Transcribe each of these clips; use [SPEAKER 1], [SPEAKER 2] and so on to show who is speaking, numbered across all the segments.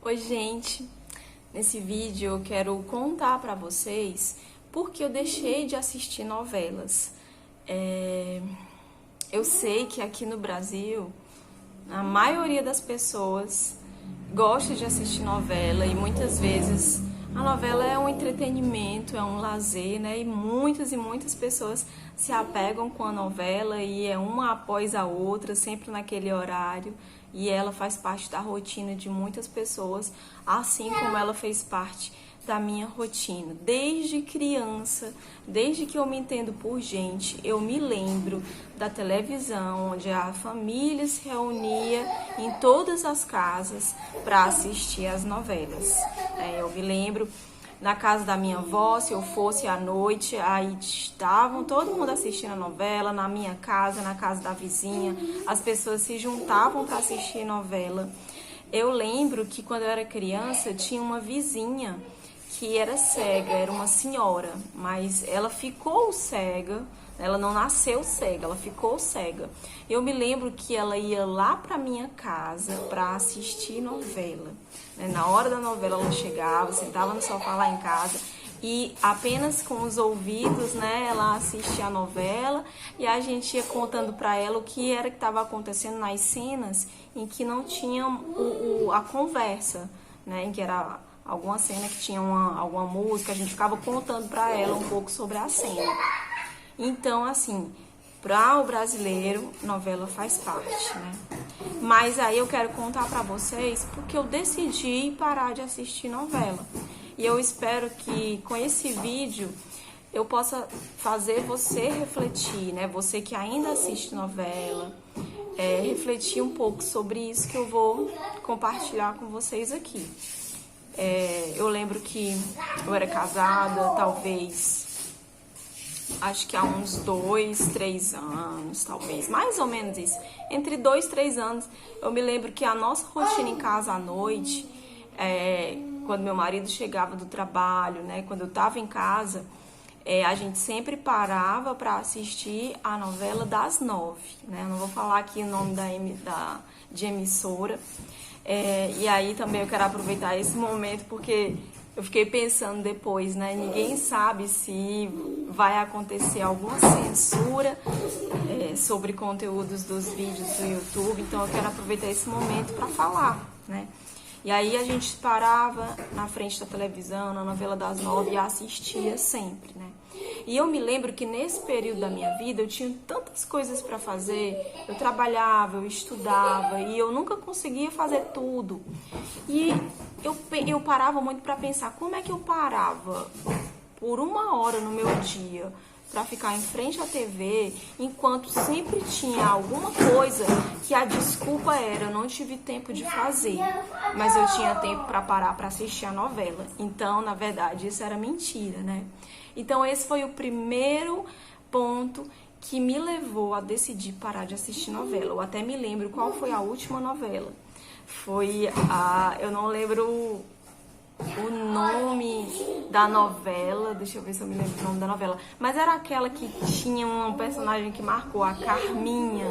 [SPEAKER 1] Oi, gente! Nesse vídeo eu quero contar pra vocês por que eu deixei de assistir novelas. Eu sei que aqui no Brasil a maioria das pessoas gosta de assistir novela e muitas vezes a novela é um entretenimento, é um lazer, né? E muitas pessoas se apegam com a novela e é uma após a outra, sempre naquele horário. E ela faz parte da rotina de muitas pessoas, assim como ela fez parte da minha rotina. Desde criança, desde que eu me entendo por gente, eu me lembro da televisão, onde a família se reunia em todas as casas para assistir as novelas. Eu me lembro na casa da minha avó, se eu fosse à noite, aí estavam todo mundo assistindo a novela, na minha casa, na casa da vizinha, as pessoas se juntavam para assistir novela. Eu lembro que quando eu era criança, tinha uma vizinha que era cega, era uma senhora, mas ela ficou cega, ela não nasceu cega, ela ficou cega. Eu me lembro que ela ia lá para minha casa para assistir novela. Na hora da novela ela chegava, sentava no sofá lá em casa e apenas com os ouvidos, ela assistia a novela e a gente ia contando para ela o que era que estava acontecendo nas cenas em que não tinha a conversa, em que era alguma cena que tinha alguma música, a gente ficava contando para ela um pouco sobre a cena. Então, assim, para o brasileiro, novela faz parte, Mas aí eu quero contar para vocês porque eu decidi parar de assistir novela. E eu espero que com esse vídeo eu possa fazer você refletir, Você que ainda assiste novela, refletir um pouco sobre isso que eu vou compartilhar com vocês aqui. Eu lembro que eu era casada, talvez, acho que há uns 2, 3 anos, talvez, mais ou menos isso. Entre 2 e 3 anos, eu me lembro que a nossa rotina em casa à noite, quando meu marido chegava do trabalho, quando eu estava em casa, a gente sempre parava para assistir a novela das 9, Eu não vou falar aqui o nome de emissora. E aí também eu quero aproveitar esse momento porque eu fiquei pensando depois, Ninguém sabe se vai acontecer alguma censura sobre conteúdos dos vídeos do YouTube, então eu quero aproveitar esse momento para falar, E aí a gente parava na frente da televisão, na novela das 9 e assistia sempre, E eu me lembro que nesse período da minha vida eu tinha tantas coisas para fazer, eu trabalhava, eu estudava e eu nunca conseguia fazer tudo. E eu parava muito para pensar como é que eu parava por 1 hora no meu dia para ficar em frente à TV, enquanto sempre tinha alguma coisa que a desculpa era eu não tive tempo de fazer, mas eu tinha tempo para parar para assistir a novela. Então, na verdade, isso era mentira, Então, esse foi o primeiro ponto que me levou a decidir parar de assistir novela. Eu até me lembro qual foi a última novela. Foi eu não lembro o nome da novela, deixa eu ver se eu me lembro o nome da novela, mas era aquela que tinha um personagem que marcou, a Carminha,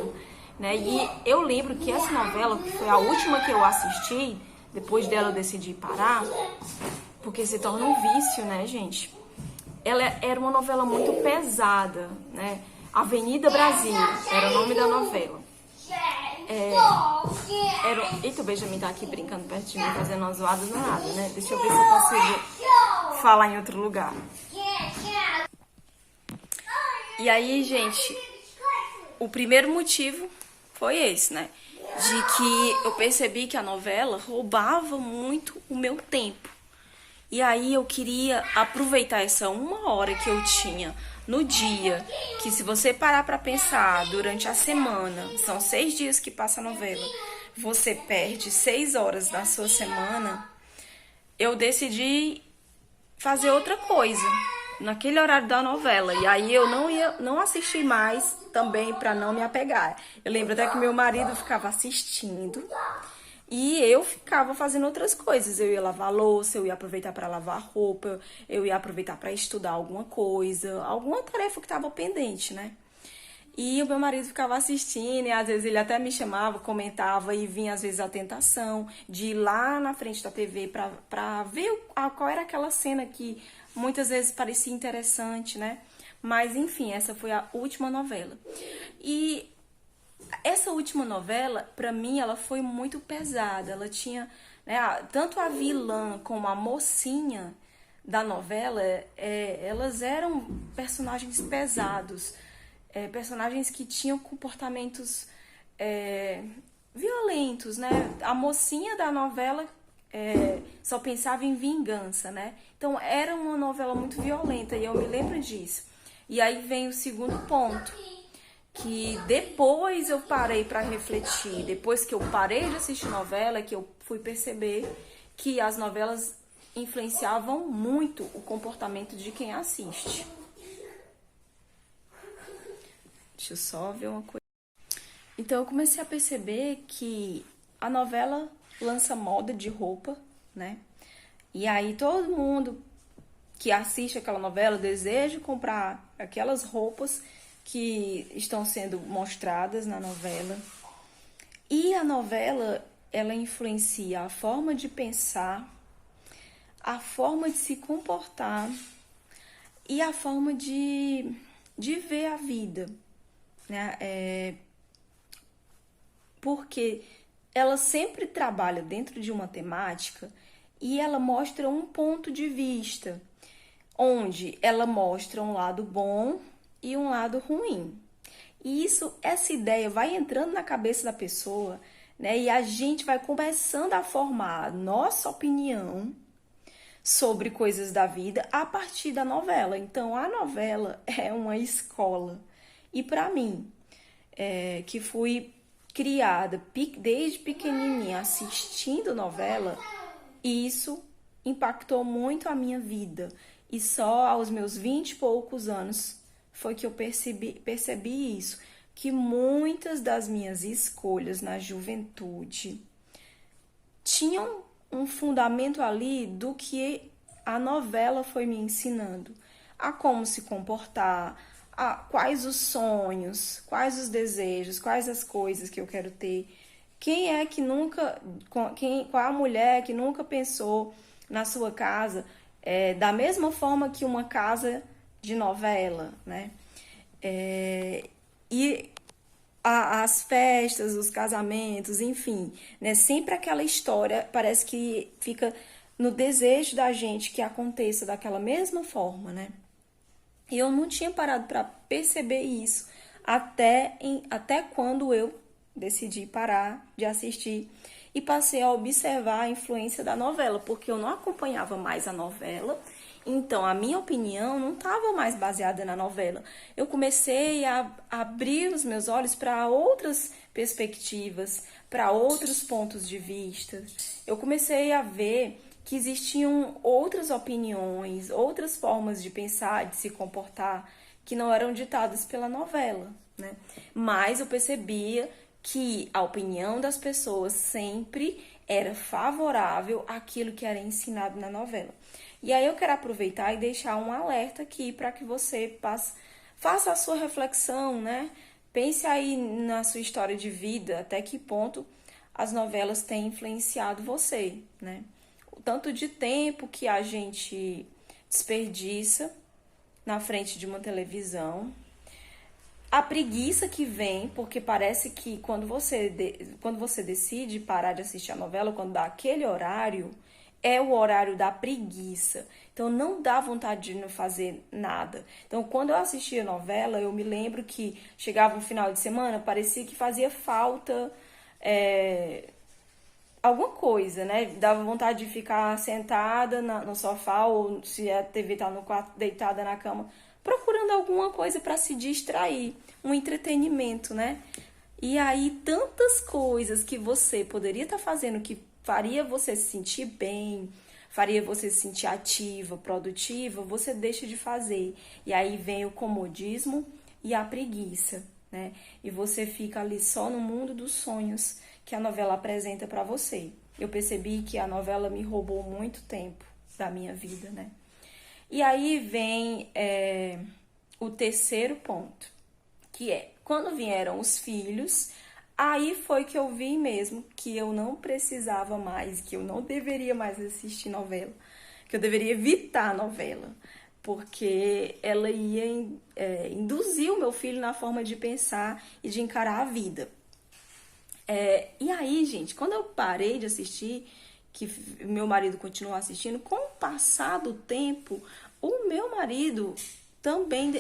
[SPEAKER 1] E eu lembro que essa novela, que foi a última que eu assisti, depois dela eu decidi parar, porque se torna um vício, gente? Ela era uma novela muito pesada, Avenida Brasil era o nome da novela. Eita, o Benjamin tá aqui brincando perto de mim, fazendo uma zoada do nada, Deixa eu ver se eu consigo falar em outro lugar. E aí, gente, o primeiro motivo foi esse, De que eu percebi que a novela roubava muito o meu tempo. E aí eu queria aproveitar essa 1 hora que eu tinha no dia, que se você parar para pensar, durante a semana, são 6 dias que passa a novela, você perde 6 horas da sua semana. Eu decidi fazer outra coisa naquele horário da novela. E aí eu não assisti mais também para não me apegar. Eu lembro até que meu marido ficava assistindo e eu ficava fazendo outras coisas. Eu ia lavar louça, eu ia aproveitar para lavar roupa, eu ia aproveitar para estudar alguma coisa, alguma tarefa que estava pendente, E o meu marido ficava assistindo, e às vezes ele até me chamava, comentava, e vinha às vezes a tentação de ir lá na frente da TV pra ver qual era aquela cena que muitas vezes parecia interessante, né? Mas enfim, essa foi a última novela. E essa última novela, pra mim, ela foi muito pesada. Ela tinha, né, tanto a vilã como a mocinha da novela, elas eram personagens pesados, personagens que tinham comportamentos violentos, né? A mocinha da novela só pensava em vingança, né? Então era uma novela muito violenta e eu me lembro disso. E aí vem o segundo ponto, que depois eu parei para refletir, depois que eu parei de assistir novela, que eu fui perceber que as novelas influenciavam muito o comportamento de quem assiste. Deixa eu só ver uma coisa. Então eu comecei a perceber que a novela lança moda de roupa, né? E aí todo mundo que assiste aquela novela deseja comprar aquelas roupas que estão sendo mostradas na novela. E a novela, ela influencia a forma de pensar, a forma de se comportar e a forma de ver a vida, né? Porque ela sempre trabalha dentro de uma temática e ela mostra um ponto de vista, onde ela mostra um lado bom e um lado ruim. E essa ideia vai entrando na cabeça da pessoa, né? E a gente vai começando a formar a nossa opinião sobre coisas da vida a partir da novela. Então, a novela é uma escola. E para mim, que fui criada desde pequenininha assistindo novela, isso impactou muito a minha vida. E só aos meus 20 e poucos anos foi que eu percebi isso, que muitas das minhas escolhas na juventude tinham um fundamento ali do que a novela foi me ensinando, a como se comportar, a quais os sonhos, quais os desejos, quais as coisas que eu quero ter. Quem é que nunca, qual a mulher que nunca pensou na sua casa da mesma forma que uma casa de novela, né? E as festas, os casamentos, enfim, né? Sempre aquela história parece que fica no desejo da gente que aconteça daquela mesma forma, né? E eu não tinha parado para perceber isso até quando eu decidi parar de assistir e passei a observar a influência da novela, porque eu não acompanhava mais a novela, então a minha opinião não estava mais baseada na novela. Eu comecei a abrir os meus olhos para outras perspectivas, para outros pontos de vista. Eu comecei a ver que existiam outras opiniões, outras formas de pensar, de se comportar, que não eram ditadas pela novela, né? Mas eu percebia que a opinião das pessoas sempre era favorável àquilo que era ensinado na novela. E aí eu quero aproveitar e deixar um alerta aqui para que você faça a sua reflexão, né? Pense aí na sua história de vida, até que ponto as novelas têm influenciado você, né? O tanto de tempo que a gente desperdiça na frente de uma televisão, a preguiça que vem, porque parece que quando você decide parar de assistir a novela, quando dá aquele horário, é o horário da preguiça. Então não dá vontade de não fazer nada. Então quando eu assistia a novela, eu me lembro que chegava um final de semana, parecia que fazia falta alguma coisa, né? Dava vontade de ficar sentada no sofá, ou se a TV tá no quarto, deitada na cama, procurando alguma coisa para se distrair, um entretenimento, né? E aí tantas coisas que você poderia estar fazendo que faria você se sentir bem, faria você se sentir ativa, produtiva, você deixa de fazer. E aí vem o comodismo e a preguiça, né? E você fica ali só no mundo dos sonhos que a novela apresenta para você. Eu percebi que a novela me roubou muito tempo da minha vida, né? E aí vem o terceiro ponto, que é Quando vieram os filhos, aí foi que eu vi mesmo que eu não precisava mais, que eu não deveria mais assistir novela, que eu deveria evitar a novela, porque ela ia induzir o meu filho na forma de pensar e de encarar a vida. E aí, gente, quando eu parei de assistir, que meu marido continuou assistindo, com o passar do tempo, o meu marido também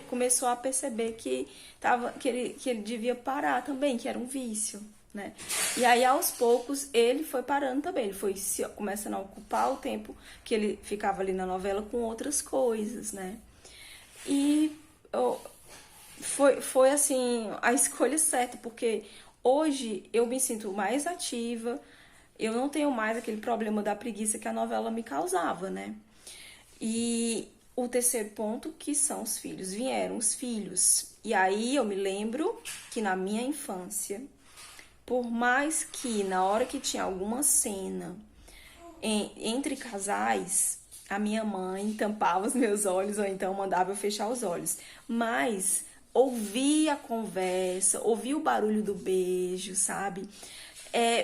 [SPEAKER 1] começou a perceber que ele devia parar também, que era um vício, né? E aí, aos poucos, ele foi parando também, ele foi começando a ocupar o tempo que ele ficava ali na novela com outras coisas, né? E foi assim, a escolha certa, porque hoje eu me sinto mais ativa, eu não tenho mais aquele problema da preguiça que a novela me causava, né? E o terceiro ponto, que são os filhos. Vieram os filhos. E aí eu me lembro que na minha infância, por mais que na hora que tinha alguma cena entre casais, a minha mãe tampava os meus olhos ou então mandava eu fechar os olhos. Mas ouvir a conversa, ouvir o barulho do beijo, sabe?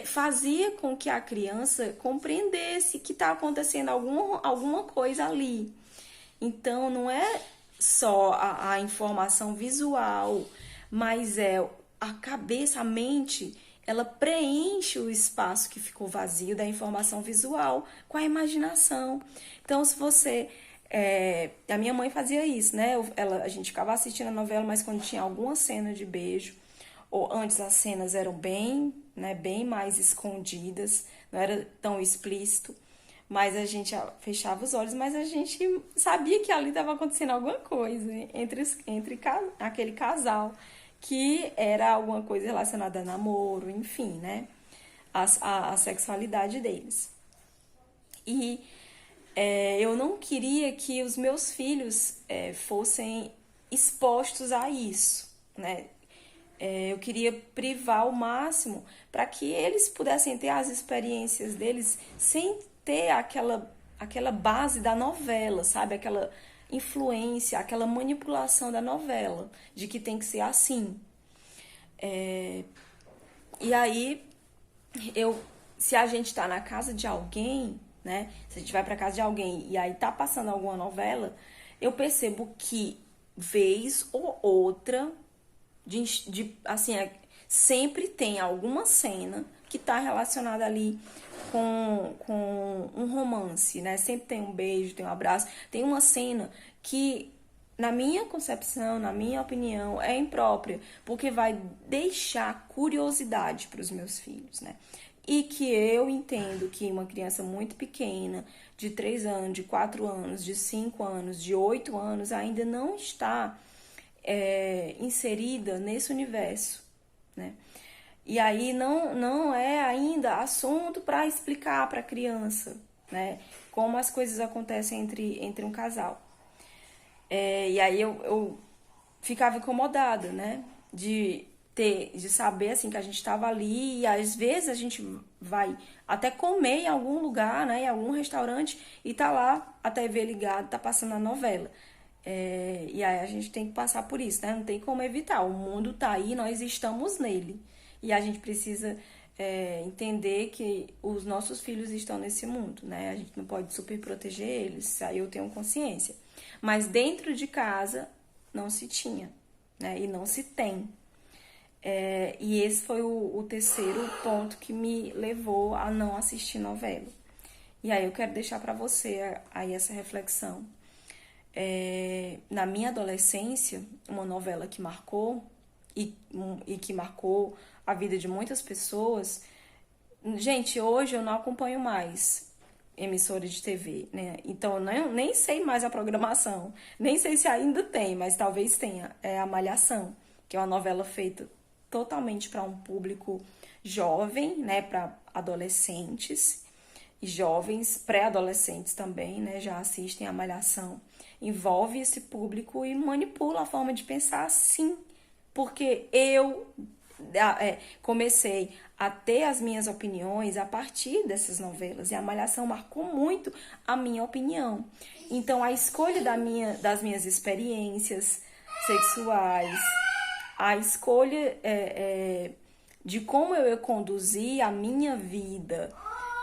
[SPEAKER 1] Fazia com que a criança compreendesse que está acontecendo alguma coisa ali. Então, não é só a informação visual, mas a cabeça, a mente, ela preenche o espaço que ficou vazio da informação visual com a imaginação. Então, se você... a minha mãe fazia isso, né? A gente ficava assistindo a novela, mas quando tinha alguma cena de beijo, ou antes as cenas eram bem mais escondidas, não era tão explícito, mas a gente fechava os olhos, mas a gente sabia que ali estava acontecendo alguma coisa entre aquele casal, que era alguma coisa relacionada a namoro, enfim, né? A sexualidade deles. E eu não queria que os meus filhos fossem expostos a isso, né? Eu queria privar ao máximo para que eles pudessem ter as experiências deles sem ter aquela base da novela, sabe? Aquela influência, aquela manipulação da novela, de que tem que ser assim. E aí, se a gente tá na casa de alguém, né? Se a gente vai pra casa de alguém e aí tá passando alguma novela, eu percebo que vez ou outra, assim, sempre tem alguma cena que tá relacionada ali com um romance, né? Sempre tem um beijo, tem um abraço, tem uma cena que, na minha concepção, na minha opinião, é imprópria, porque vai deixar curiosidade para os meus filhos, né? E que eu entendo que uma criança muito pequena, de 3 anos, de 4 anos, de 5 anos, de 8 anos, ainda não está inserida nesse universo, né? E aí não é ainda assunto para explicar para a criança, né? Como as coisas acontecem entre um casal. E aí eu ficava incomodada, né? De saber assim que a gente estava ali, e às vezes a gente vai até comer em algum lugar, né? Em algum restaurante, e tá lá a TV ligada, tá passando a novela. E aí a gente tem que passar por isso, né? Não tem como evitar. O mundo tá aí, nós estamos nele. E a gente precisa entender que os nossos filhos estão nesse mundo, né? A gente não pode super proteger eles, aí eu tenho consciência. Mas dentro de casa não se tinha, né? E não se tem. E esse foi o terceiro ponto que me levou a não assistir novela. E aí eu quero deixar para você aí essa reflexão. Na minha adolescência, uma novela que marcou e que marcou a vida de muitas pessoas. Gente, hoje eu não acompanho mais emissora de TV, né? Então eu nem sei mais a programação, nem sei se ainda tem, mas talvez tenha. É a Malhação, que é uma novela feita totalmente para um público jovem, né? Para adolescentes e jovens, pré-adolescentes também, né? Já assistem a Malhação. Envolve esse público e manipula a forma de pensar, sim. Porque eu comecei a ter as minhas opiniões a partir dessas novelas. E a Malhação marcou muito a minha opinião. Então, a escolha das minhas experiências sexuais, a escolha de como eu ia conduzir a minha vida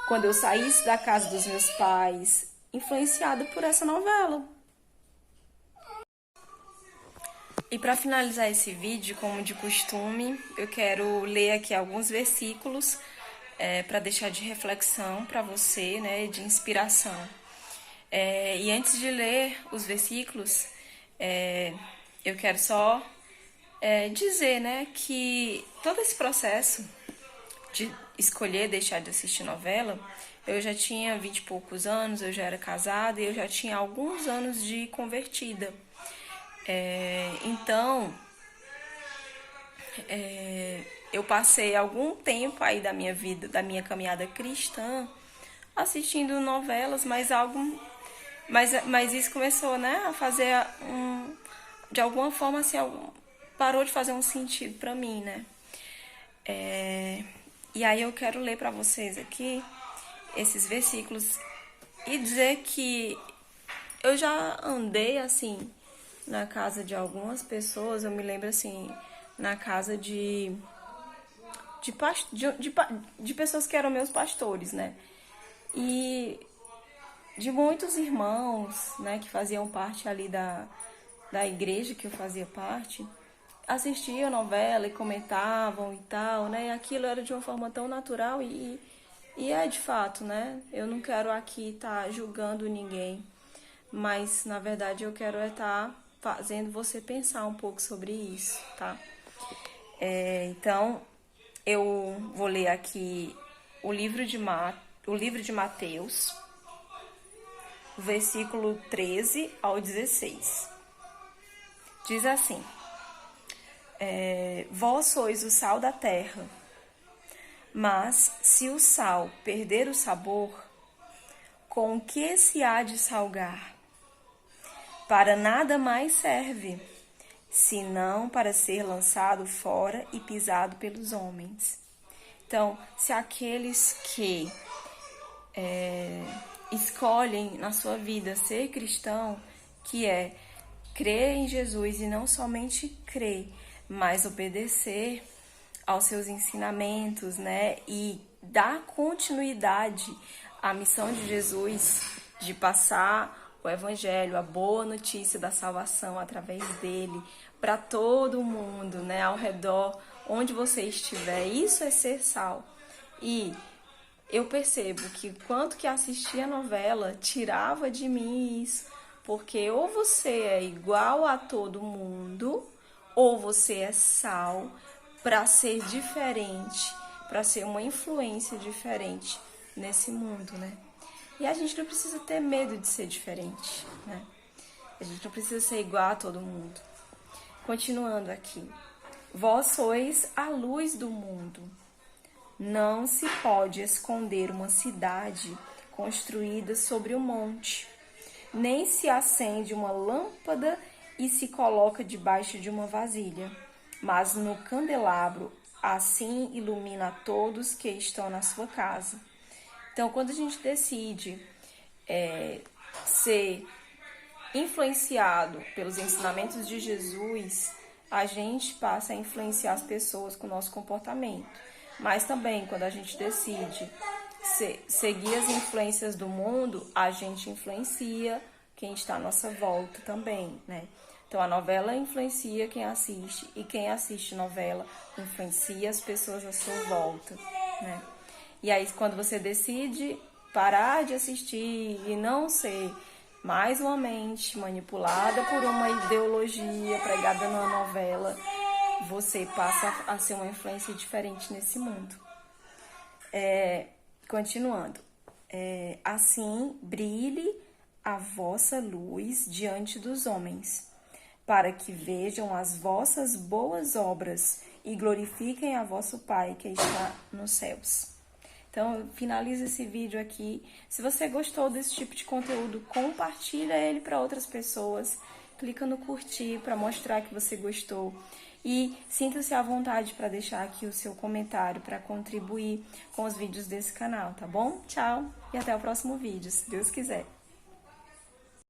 [SPEAKER 1] quando eu saísse da casa dos meus pais, influenciada por essa novela. E para finalizar esse vídeo, como de costume, eu quero ler aqui alguns versículos para deixar de reflexão para você, né, de inspiração. E antes de ler os versículos, eu quero só dizer, né, que todo esse processo de escolher deixar de assistir novela, eu já tinha 20 e poucos anos, eu já era casada e eu já tinha alguns anos de convertida. Então, eu passei algum tempo aí da minha vida, da minha caminhada cristã, assistindo novelas, mas isso começou, né, a fazer de alguma forma assim, parou de fazer um sentido para mim, né? E aí eu quero ler para vocês aqui esses versículos e dizer que eu já andei assim na casa de algumas pessoas, eu me lembro assim, na casa de pessoas que eram meus pastores, né? E de muitos irmãos, né, que faziam parte ali da igreja que eu fazia parte, assistiam a novela e comentavam e tal, né? E aquilo era de uma forma tão natural e é de fato, né? Eu não quero aqui estar julgando ninguém, mas na verdade eu quero estar fazendo você pensar um pouco sobre isso, tá? Então, eu vou ler aqui o livro de Mateus, versículo 13 ao 16. Diz assim: vós sois o sal da terra, mas se o sal perder o sabor, com que se há de salgar? Para nada mais serve, senão para ser lançado fora e pisado pelos homens. Então, se aqueles que escolhem na sua vida ser cristão, que é crer em Jesus e não somente crer, mas obedecer aos seus ensinamentos, né? E dar continuidade à missão de Jesus de passar o evangelho, a boa notícia da salvação através dele para todo mundo, né? Ao redor, onde você estiver. Isso é ser sal. E eu percebo que quanto que assistir a novela tirava de mim isso, porque ou você é igual a todo mundo, ou você é sal para ser diferente, para ser uma influência diferente nesse mundo, né? E a gente não precisa ter medo de ser diferente, né? A gente não precisa ser igual a todo mundo. Continuando aqui. Vós sois a luz do mundo. Não se pode esconder uma cidade construída sobre um monte, nem se acende uma lâmpada e se coloca debaixo de uma vasilha, mas no candelabro, assim ilumina a todos que estão na sua casa. Então, quando a gente decide ser influenciado pelos ensinamentos de Jesus, a gente passa a influenciar as pessoas com o nosso comportamento. Mas também, quando a gente decide seguir as influências do mundo, a gente influencia quem está à nossa volta também, né? Então, a novela influencia quem assiste e quem assiste novela influencia as pessoas à sua volta, né? E aí, quando você decide parar de assistir e não ser mais uma mente manipulada por uma ideologia pregada na novela, você passa a ser uma influência diferente nesse mundo. Continuando. Assim, brilhe a vossa luz diante dos homens, para que vejam as vossas boas obras e glorifiquem a vosso Pai que está nos céus. Então, finaliza esse vídeo aqui. Se você gostou desse tipo de conteúdo, compartilha ele para outras pessoas. Clica no curtir para mostrar que você gostou. E sinta-se à vontade para deixar aqui o seu comentário para contribuir com os vídeos desse canal, tá bom? Tchau e até o próximo vídeo, se Deus quiser.